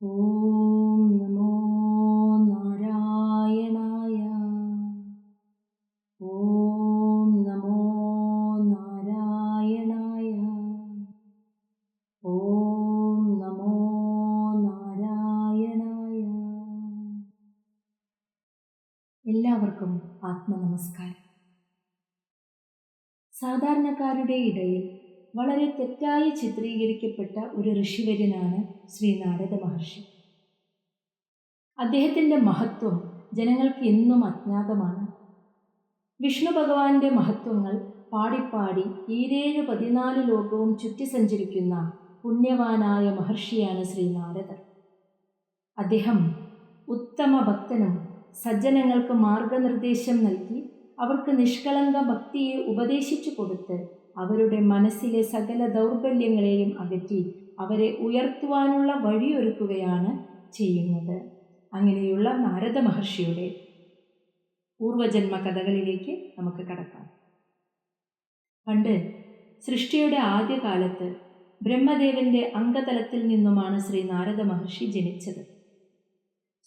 ഓം നമോ നാരായണായ. ഓം നമോ നാരായണായ. ഓം നമോ നാരായണായ. എല്ലാവർക്കും ആത്മനമസ്കാരം. സാധാരണക്കാരുടെ ഇടയിൽ വളരെ തെറ്റായി ചിത്രീകരിക്കപ്പെട്ട ഒരു ഋഷിവര്യനാണ് ശ്രീ നാരദ മഹർഷി. അദ്ദേഹത്തിൻ്റെ മഹത്വം ജനങ്ങൾക്ക് എന്നും അജ്ഞാതമാണ്. വിഷ്ണു ഭഗവാന്റെ മഹത്വങ്ങൾ പാടിപ്പാടി 14 ലോകവും ചുറ്റി സഞ്ചരിക്കുന്ന പുണ്യവാനായ മഹർഷിയാണ് ശ്രീ നാരദർ. അദ്ദേഹം ഉത്തമ ഭക്തനും സജ്ജനങ്ങൾക്ക് മാർഗനിർദ്ദേശം നൽകി അവർക്ക് നിഷ്കളങ്ക ഭക്തിയെ ഉപദേശിച്ചു കൊടുത്ത് അവരുടെ മനസ്സിലെ സകല ദൗർബല്യങ്ങളെയും അകറ്റി അവരെ ഉയർത്തുവാനുള്ള വഴിയൊരുക്കുകയാണ് ചെയ്യുന്നത്. അങ്ങനെയുള്ള നാരദ മഹർഷിയുടെ പൂർവജന്മ കഥകളിലേക്ക് നമുക്ക് കടക്കാം. പണ്ട് സൃഷ്ടിയുടെ ആദ്യകാലത്ത് ബ്രഹ്മദേവന്റെ അംഗതലത്തിൽ നിന്നുമാണ് ശ്രീ നാരദ മഹർഷി ജനിച്ചത്.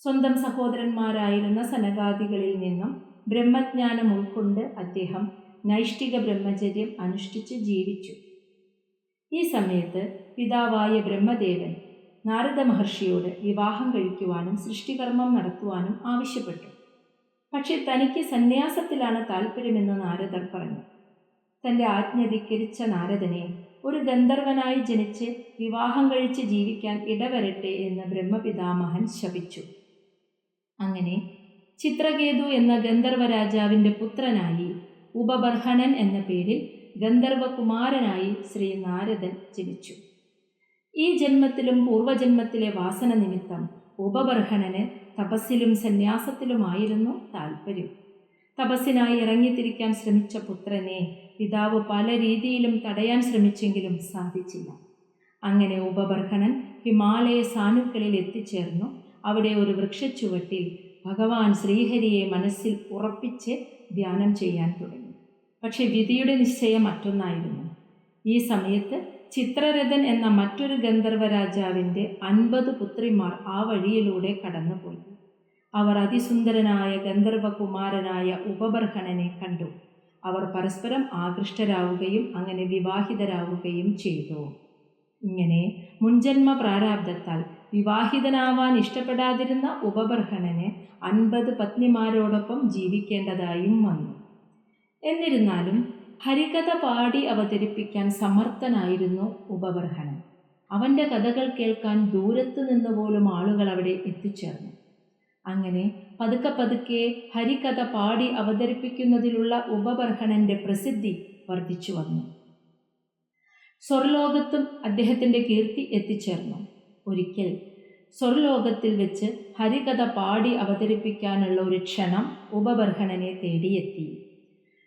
സ്വന്തം സഹോദരന്മാരായിരുന്ന സനകാദികളിൽ നിന്നും ബ്രഹ്മജ്ഞാനം ഉൾക്കൊണ്ട് അദ്ദേഹം നൈഷ്ഠിക ബ്രഹ്മചര്യം അനുഷ്ഠിച്ച് ജീവിച്ചു. ഈ സമയത്ത് പിതാവായ ബ്രഹ്മദേവൻ നാരദ മഹർഷിയോട് വിവാഹം കഴിക്കുവാനും സൃഷ്ടികർമ്മം നടത്തുവാനും ആവശ്യപ്പെട്ടു. പക്ഷെ തനിക്ക് സന്യാസത്തിലാണ് താല്പര്യമെന്ന് നാരദർ പറഞ്ഞു. തൻ്റെ ആജ്ഞ ധിക്കരിച്ച നാരദനെ ഒരു ഗന്ധർവനായി ജനിച്ച് വിവാഹം കഴിച്ച് ജീവിക്കാൻ ഇടവരട്ടെ എന്ന് ബ്രഹ്മപിതാമഹൻ ശപിച്ചു. അങ്ങനെ ചിത്രകേതു എന്ന ഗന്ധർവ രാജാവിൻ്റെ പുത്രനായി ഉപബർഹണൻ എന്ന പേരിൽ ഗന്ധർവകുമാരനായി ശ്രീ നാരദൻ ജനിച്ചു. ഈ ജന്മത്തിലും പൂർവജന്മത്തിലെ വാസന നിമിത്തം ഉപബർഹണന് തപസ്സിലും സന്യാസത്തിലുമായിരുന്നു താല്പര്യം. തപസ്സിനായി ഇറങ്ങിത്തിരിക്കാൻ ശ്രമിച്ച പുത്രനെ പിതാവ് പല രീതിയിലും തടയാൻ ശ്രമിച്ചെങ്കിലും സാധിച്ചില്ല. അങ്ങനെ ഉപബർഹണൻ ഹിമാലയ സാനുക്കളിൽ എത്തിച്ചേർന്നു. അവിടെ ഒരു വൃക്ഷച്ചുവട്ടിൽ ഭഗവാൻ ശ്രീഹരിയെ മനസ്സിൽ ഉറപ്പിച്ച് ധ്യാനം ചെയ്യാൻ തുടങ്ങി. പക്ഷെ വിധിയുടെ നിശ്ചയം മറ്റൊന്നായിരുന്നു. ഈ സമയത്ത് ചിത്രരഥൻ എന്ന മറ്റൊരു ഗന്ധർവ രാജാവിൻ്റെ 50 പുത്രിമാർ ആ വഴിയിലൂടെ കടന്നുപോയി. അവർ അതിസുന്ദരനായ ഗന്ധർവകുമാരനായ ഉപബർഹണനെ കണ്ടു. അവർ പരസ്പരം ആകൃഷ്ടരാവുകയും അങ്ങനെ വിവാഹിതരാവുകയും ചെയ്തു. ഇങ്ങനെ മുൻജന്മ പ്രാരാബ്ധത്താൽ വിവാഹിതനാവാൻ ഇഷ്ടപ്പെടാതിരുന്ന ഉപബർഹണന് 50 പത്നിമാരോടൊപ്പം ജീവിക്കേണ്ടതായും വന്നു. എന്നിരുന്നാലും ഹരികഥ പാടി അവതരിപ്പിക്കാൻ സമർത്ഥനായിരുന്നു ഉപബർഹണൻ. അവൻ്റെ കഥകൾ കേൾക്കാൻ ദൂരത്തു നിന്ന് പോലും ആളുകൾ അവിടെ എത്തിച്ചേർന്നു. അങ്ങനെ പതുക്കെ പതുക്കെ ഹരികഥ പാടി അവതരിപ്പിക്കുന്നതിലുള്ള ഉപബർഹണൻ്റെ പ്രസിദ്ധി വർദ്ധിച്ചു വന്നു. സ്വർലോകത്തും അദ്ദേഹത്തിൻ്റെ കീർത്തി എത്തിച്ചേർന്നു. ഒരിക്കൽ സ്വർലോകത്തിൽ വെച്ച് ഹരികഥ പാടി അവതരിപ്പിക്കാനുള്ള ഒരു ക്ഷണം ഉപബർഹണനെ തേടിയെത്തി.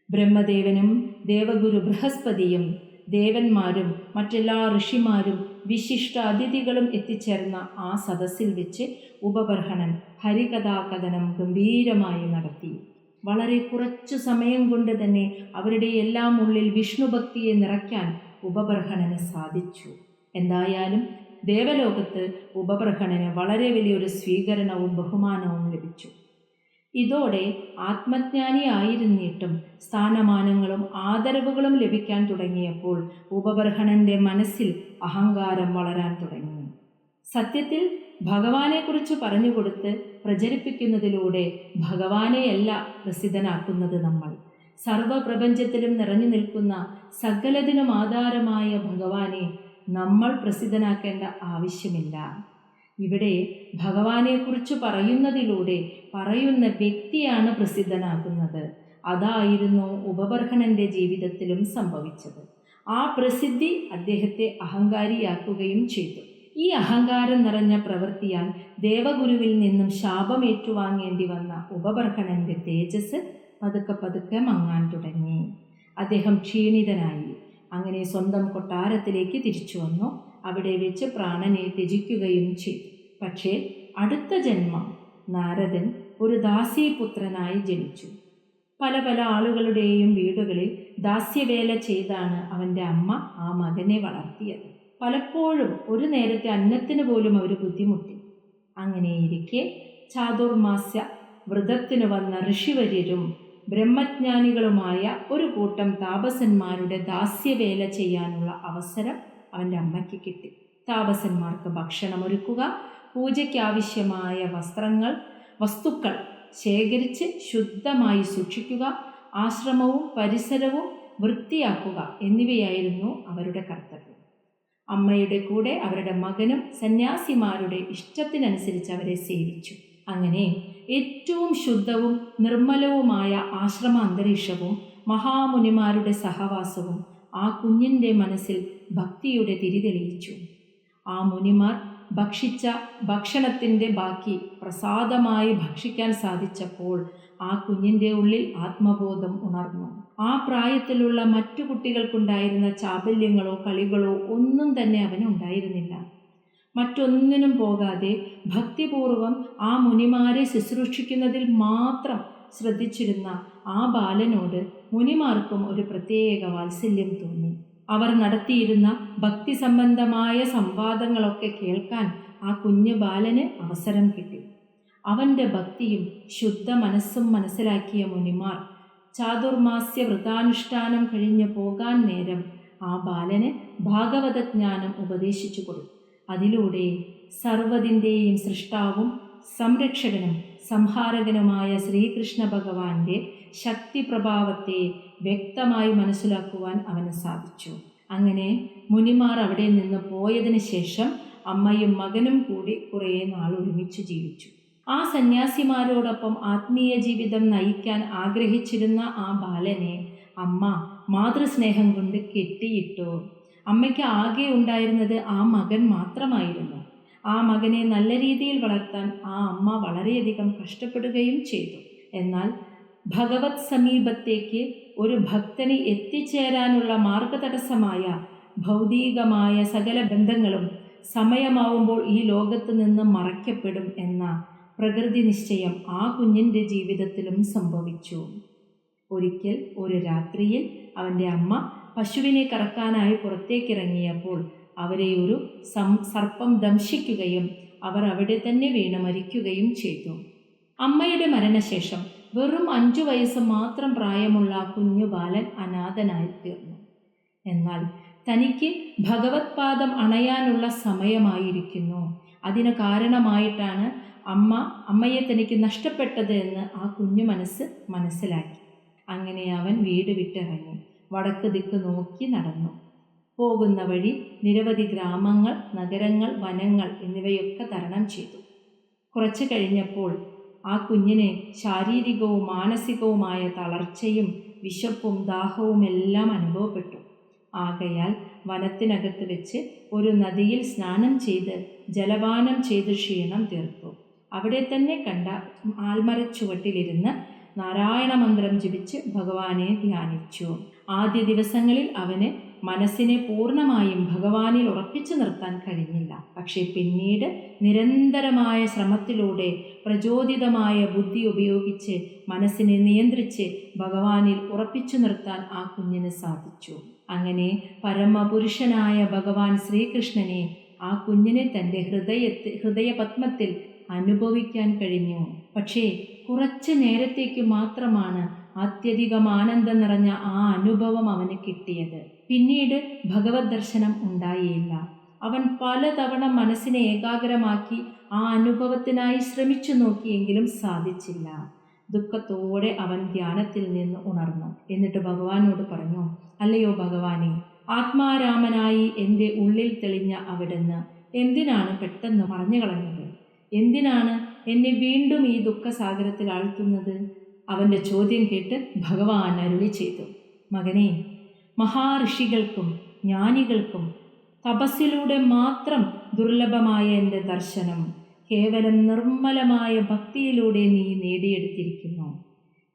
ബ്രഹ്മദേവനും ദേവഗുരു ബൃഹസ്പതിയും ദേവന്മാരും മറ്റെല്ലാ ഋഷിമാരും വിശിഷ്ട അതിഥികളും എത്തിച്ചേർന്ന ആ സദസ്സിൽ വെച്ച് ഉപബർഹണൻ ഹരികഥാകഥനം ഗംഭീരമായി നടത്തി. വളരെ കുറച്ചു സമയം കൊണ്ട് തന്നെ അവരുടെ എല്ലാം ഉള്ളിൽ വിഷ്ണുഭക്തിയെ നിറയ്ക്കാൻ ഉപബർഹണന് സാധിച്ചു. എന്തായാലും ദേവലോകത്ത് ഉപബർഹണന് വളരെ വലിയൊരു സ്വീകരണവും ബഹുമാനവും ലഭിച്ചു. ഇതോടെ ആത്മജ്ഞാനിയായിരുന്നിട്ടും സ്ഥാനമാനങ്ങളും ആദരവുകളും ലഭിക്കാൻ തുടങ്ങിയപ്പോൾ ഉപബർഹണൻ്റെ മനസ്സിൽ അഹങ്കാരം വളരാൻ തുടങ്ങി. സത്യത്തിൽ ഭഗവാനെക്കുറിച്ച് പറഞ്ഞുകൊടുത്ത് പ്രചരിപ്പിക്കുന്നതിലൂടെ ഭഗവാനെയല്ല പ്രസിദ്ധനാക്കുന്നത് നമ്മൾ. സർവപ്രപഞ്ചത്തിലും നിറഞ്ഞു നിൽക്കുന്ന സകലതിനും ആധാരമായ ഭഗവാനെ നമ്മൾ പ്രസിദ്ധനാക്കേണ്ട ആവശ്യമില്ല. ഇവിടെ ഭഗവാനെക്കുറിച്ച് പറയുന്നതിലൂടെ പറയുന്ന വ്യക്തിയാണ് പ്രസിദ്ധനാകുന്നത്. അതായിരുന്നു ഉപബർഹണൻ്റെ ജീവിതത്തിലും സംഭവിച്ചത്. ആ പ്രസിദ്ധി അദ്ദേഹത്തെ അഹങ്കാരിയാക്കുകയും ചെയ്തു. ഈ അഹങ്കാരം നിറഞ്ഞ പ്രവൃത്തിയാൽ ദേവഗുരുവിൽ നിന്നും ശാപം ഏറ്റുവാങ്ങേണ്ടി വന്ന ഉപബർഹണൻ്റെ തേജസ് പതുക്കെ പതുക്കെ മങ്ങാൻ തുടങ്ങി. അദ്ദേഹം ക്ഷീണിതനായി. അങ്ങനെ സ്വന്തം കൊട്ടാരത്തിലേക്ക് തിരിച്ചു വന്നു. അവിടെ വെച്ച് പ്രാണനെ ത്യജിക്കുകയും ചെയ്തു. പക്ഷേ അടുത്ത ജന്മം നാരദൻ ഒരു ദാസീപുത്രനായി ജനിച്ചു. പല പല ആളുകളുടെയും വീടുകളിൽ ദാസ്യവേല ചെയ്താണ് അവൻ്റെ അമ്മ ആ മകനെ വളർത്തിയത്. പലപ്പോഴും ഒരു നേരത്തെ അന്നത്തിന് പോലും അവർ ബുദ്ധിമുട്ടി. അങ്ങനെയിരിക്കെ ചാതുർമാസ്യ വ്രതത്തിന് വന്ന ഋഷിവര്യരും ബ്രഹ്മജ്ഞാനികളുമായ ഒരു കൂട്ടം താപസന്മാരുടെ ദാസ്യവേല ചെയ്യാനുള്ള അവസരം അവൻ്റെ അമ്മയ്ക്ക് കിട്ടി. താപസന്മാർക്ക് ഭക്ഷണമൊരുക്കുക, പൂജയ്ക്കാവശ്യമായ വസ്തുക്കൾ ശേഖരിച്ച് ശുദ്ധമായി സൂക്ഷിക്കുക, ആശ്രമവും പരിസരവും വൃത്തിയാക്കുക എന്നിവയായിരുന്നു അവരുടെ കർത്തവ്യം. അമ്മയുടെ കൂടെ അവരുടെ മകനും സന്യാസിമാരുടെ ഇഷ്ടത്തിനനുസരിച്ച് അവരെ സേവിച്ചു. അങ്ങനെ ഏറ്റവും ശുദ്ധവും നിർമ്മലവുമായ ആശ്രമ അന്തരീക്ഷവും മഹാമുനിമാരുടെ സഹവാസവും ആ കുഞ്ഞിൻ്റെ മനസ്സിൽ ഭക്തിയുടെ തിരി തെളിയിച്ചു. ആ മുനിമാർ ഭക്ഷിച്ച ഭക്ഷണത്തിൻ്റെ ബാക്കി പ്രസാദമായി ഭക്ഷിക്കാൻ സാധിച്ചപ്പോൾ ആ കുഞ്ഞിൻ്റെ ഉള്ളിൽ ആത്മബോധം ഉണർന്നു. ആ പ്രായത്തിലുള്ള മറ്റു കുട്ടികൾക്കുണ്ടായിരുന്ന ചാബല്യങ്ങളോ കളികളോ ഒന്നും തന്നെ അവനുണ്ടായിരുന്നില്ല. മറ്റൊന്നിനും പോകാതെ ഭക്തിപൂർവം ആ മുനിമാരെ ശുശ്രൂഷിക്കുന്നതിൽ മാത്രം ശ്രദ്ധിച്ചിരുന്ന ആ ബാലനോട് മുനിമാർക്കും ഒരു പ്രത്യേക വാത്സല്യം തോന്നി. അവർ നടത്തിയിരുന്ന ഭക്തി സംബന്ധമായ സംവാദങ്ങളൊക്കെ കേൾക്കാൻ ആ കുഞ്ഞു ബാലന് അവസരം കിട്ടി. അവൻ്റെ ഭക്തിയും ശുദ്ധ മനസ്സും മനസ്സിലാക്കിയ മുനിമാർ ചാതുർമാസ്യ വ്രതാനുഷ്ഠാനം കഴിഞ്ഞ് പോകാൻ നേരം ആ ബാലന് ഭാഗവതജ്ഞാനം ഉപദേശിച്ചു കൊടുത്തു. അതിലൂടെ സർവ്വതിൻ്റെയും സൃഷ്ടാവും സംരക്ഷകനും സംഹാരകനുമായ ശ്രീകൃഷ്ണ ഭഗവാന്റെ ശക്തിപ്രഭാവത്തെ വ്യക്തമായി മനസ്സിലാക്കുവാൻ അവന് സാധിച്ചു. അങ്ങനെ മുനിമാർ അവിടെ നിന്ന് പോയതിനു ശേഷം അമ്മയും മകനും കൂടി കുറേ നാൾ ഒരുമിച്ച് ജീവിച്ചു. ആ സന്യാസിമാരോടൊപ്പം ആത്മീയ ജീവിതം നയിക്കാൻ ആഗ്രഹിച്ചിരുന്ന ആ ബാലനെ അമ്മ മാതൃസ്നേഹം കൊണ്ട് കെട്ടിയിട്ടു. അമ്മയ്ക്ക് ആകെ ഉണ്ടായിരുന്നത് ആ മകൻ മാത്രമായിരുന്നു. ആ മകനെ നല്ല രീതിയിൽ വളർത്താൻ ആ അമ്മ വളരെയധികം കഷ്ടപ്പെടുകയും ചെയ്തു. എന്നാൽ ഭഗവത് സമീപത്തേക്ക് ഒരു ഭക്തന് എത്തിച്ചേരാനുള്ള മാർഗതടസ്സമായ ഭൗതികമായ സകല ബന്ധങ്ങളും സമയമാവുമ്പോൾ ഈ ലോകത്ത് നിന്ന് മറയ്ക്കപ്പെടും എന്ന പ്രകൃതി നിശ്ചയം ആ കുഞ്ഞിൻ്റെ ജീവിതത്തിലും സംഭവിച്ചു. ഒരിക്കൽ ഒരു രാത്രിയിൽ അവൻ്റെ അമ്മ പശുവിനെ കറക്കാനായി പുറത്തേക്കിറങ്ങിയപ്പോൾ അവരെ ഒരു സർപ്പം ദംശിക്കുകയും അവർ അവിടെ തന്നെ വീണ് മരിക്കുകയും ചെയ്തു. അമ്മയുടെ മരണശേഷം വെറും 5 വയസ്സ് മാത്രം പ്രായമുള്ള ആ കുഞ്ഞു ബാലൻ അനാഥനായി തീർന്നു. എന്നാൽ തനിക്ക് ഭഗവത് പാദം അണയാനുള്ള സമയമായിരിക്കുന്നു, അതിന് കാരണമായിട്ടാണ് അമ്മയെ തനിക്ക് നഷ്ടപ്പെട്ടത് എന്ന് ആ കുഞ്ഞു മനസ്സിലാക്കി. അങ്ങനെ അവൻ വീട് വിട്ടിറങ്ങി വടക്ക് ദിക്ക് നോക്കി നടന്നു. പോകുന്ന വഴി നിരവധി ഗ്രാമങ്ങൾ, നഗരങ്ങൾ, വനങ്ങൾ എന്നിവയൊക്കെ തരണം ചെയ്തു. കുറച്ചു കഴിഞ്ഞപ്പോൾ ആ കുഞ്ഞിന് ശാരീരികവും മാനസികവുമായ തളർച്ചയും വിശപ്പും ദാഹവും എല്ലാം അനുഭവപ്പെട്ടു. ആകയാൽ വനത്തിനകത്ത് വെച്ച് ഒരു നദിയിൽ സ്നാനം ചെയ്ത് ജലപാനം ചെയ്ത് ക്ഷീണം തീർത്തു. അവിടെ തന്നെ കണ്ട ആൽമരച്ചുവട്ടിലിരുന്ന് നാരായണ മന്ത്രം ജപിച്ച് ഭഗവാനെ ധ്യാനിച്ചു. ആദ്യ ദിവസങ്ങളിൽ അവന് മനസ്സിനെ പൂർണ്ണമായും ഭഗവാനിൽ ഉറപ്പിച്ചു നിർത്താൻ കഴിഞ്ഞില്ല. പക്ഷേ പിന്നീട് നിരന്തരമായ ശ്രമത്തിലൂടെ പ്രചോദിതമായ ബുദ്ധി ഉപയോഗിച്ച് മനസ്സിനെ നിയന്ത്രിച്ച് ഭഗവാനിൽ ഉറപ്പിച്ചു നിർത്താൻ ആ കുഞ്ഞിന് സാധിച്ചു. പരമപുരുഷനായ ഭഗവാൻ ശ്രീകൃഷ്ണനെ ആ കുഞ്ഞിനെ തൻ്റെ ഹൃദയപത്മത്തിൽ അനുഭവിക്കാൻ കഴിഞ്ഞു. പക്ഷേ കുറച്ച് നേരത്തേക്ക് മാത്രമാണ് അത്യധികം ആനന്ദം നിറഞ്ഞ ആ അനുഭവം അവന് കിട്ടിയത്. പിന്നീട് ഭഗവത് ദർശനം ഉണ്ടായില്ല. അവൻ പലതവണ മനസ്സിനെ ഏകാഗ്രമാക്കി ആ അനുഭവത്തിനായി ശ്രമിച്ചു നോക്കിയെങ്കിലും സാധിച്ചില്ല. ദുഃഖത്തോടെ അവൻ ധ്യാനത്തിൽ നിന്ന് ഉണർന്നു. എന്നിട്ട് ഭഗവാനോട് പറഞ്ഞു, അല്ലയോ ഭഗവാനെ, ആത്മാരാമനായി എൻ്റെ ഉള്ളിൽ തെളിഞ്ഞ അവിടുന്ന് എന്തിനാണ് പെട്ടെന്ന് മറഞ്ഞു കളഞ്ഞത്? എന്തിനാണ് എന്നെ വീണ്ടും ഈ ദുഃഖസാഗരത്തിൽ ആഴ്ത്തുന്നത്? അവൻ്റെ ചോദ്യം കേട്ട് ഭഗവാൻ അരുളി ചെയ്തു, മകനെ, മഹാഋഷികൾക്കും ജ്ഞാനികൾക്കും തപസ്സിലൂടെ മാത്രം ദുർലഭമായ എൻ്റെ ദർശനം കേവലം നിർമ്മലമായ ഭക്തിയിലൂടെ നീ നേടിയെടുത്തിരിക്കുന്നു.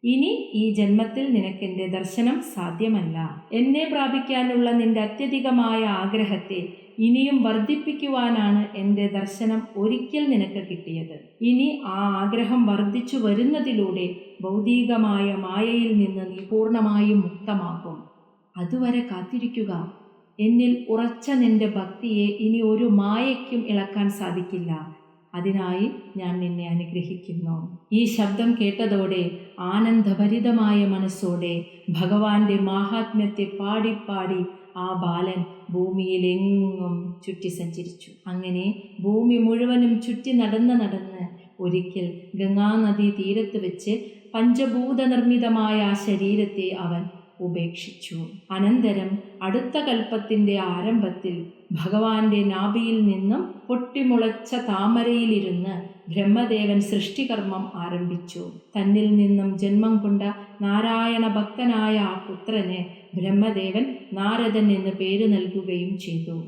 ഇനി ഈ ജന്മത്തിൽ നിനക്കെൻ്റെ ദർശനം സാധ്യമല്ല. എന്നെ പ്രാപിക്കാനുള്ള നിന്റെ അത്യധികമായ ആഗ്രഹത്തെ ഇനിയും വർദ്ധിപ്പിക്കുവാനാണ് എൻ്റെ ദർശനം ഒരിക്കൽ നിനക്ക് കിട്ടിയത്. ഇനി ആ ആഗ്രഹം വർദ്ധിച്ചു വരുന്നതിലൂടെ ഭൗതികമായ മായയിൽ നിന്ന് നീ പൂർണ്ണമായും മുക്തമാകും. അതുവരെ കാത്തിരിക്കുക. എന്നിൽ ഉറച്ച നിന്റെ ഭക്തിയെ ഇനി ഒരു മായയ്ക്കും ഇളക്കാൻ സാധിക്കില്ല. അതിനായി ഞാൻ നിന്നെ അനുഗ്രഹിക്കുന്നു. ഈ ശബ്ദം കേട്ടതോടെ ആനന്ദഭരിതമായ മനസ്സോടെ ഭഗവാന്റെ മാഹാത്മ്യത്തെ പാടി ആ ബാലൻ ഭൂമിയിലെങ്ങും ചുറ്റി സഞ്ചരിച്ചു. അങ്ങനെ ഭൂമി മുഴുവനും ചുറ്റി നടന്ന് ഒരിക്കൽ ഗംഗാനദീ തീരത്ത് വെച്ച് പഞ്ചഭൂത നിർമ്മിതമായ ആ ശരീരത്തെ അവൻ ഉപേക്ഷിച്ചു. അനന്തരം അടുത്ത കൽപ്പത്തിൻ്റെ ആരംഭത്തിൽ ഭഗവാന്റെ നാഭിയിൽ നിന്നും പൊട്ടിമുളച്ച താമരയിലിരുന്ന് ബ്രഹ്മദേവൻ സൃഷ്ടികർമ്മം ആരംഭിച്ചു. തന്നിൽ നിന്നും ജന്മം കൊണ്ട നാരായണ ഭക്തനായ ആ പുത്രന് ബ്രഹ്മദേവൻ നാരദൻ എന്ന് പേര് നൽകുകയും ചെയ്തു.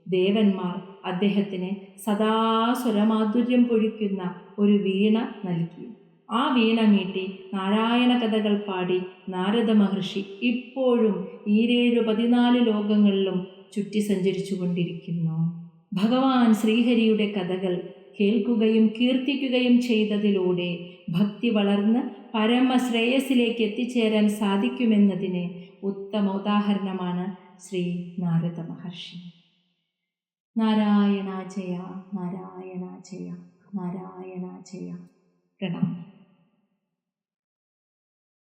ദേവന്മാർ അദ്ദേഹത്തിന് സദാ സ്വരമാധുര്യം പൊഴിക്കുന്ന ഒരു വീണ നൽകി. ആ വീണ മീട്ടി നാരായണ കഥകൾ പാടി നാരദ മഹർഷി ഇപ്പോഴും 14 ലോകങ്ങളിലും ചുറ്റി സഞ്ചരിച്ചു കൊണ്ടിരിക്കുന്നു. ഭഗവാൻ ശ്രീഹരിയുടെ കഥകൾ കേൾക്കുകയും കീർത്തിക്കുകയും ചെയ്തതിലൂടെ ഭക്തി വളർന്ന് പരമശ്രേയസിലേക്ക് എത്തിച്ചേരാൻ സാധിക്കുമെന്നതിന് ഉത്തമ ഉദാഹരണമാണ് ശ്രീ നാരദ മഹർഷി. നാരായണ ജയ, നാരായണ ജയ, നാരായണ ജയ. പ്രണാമം.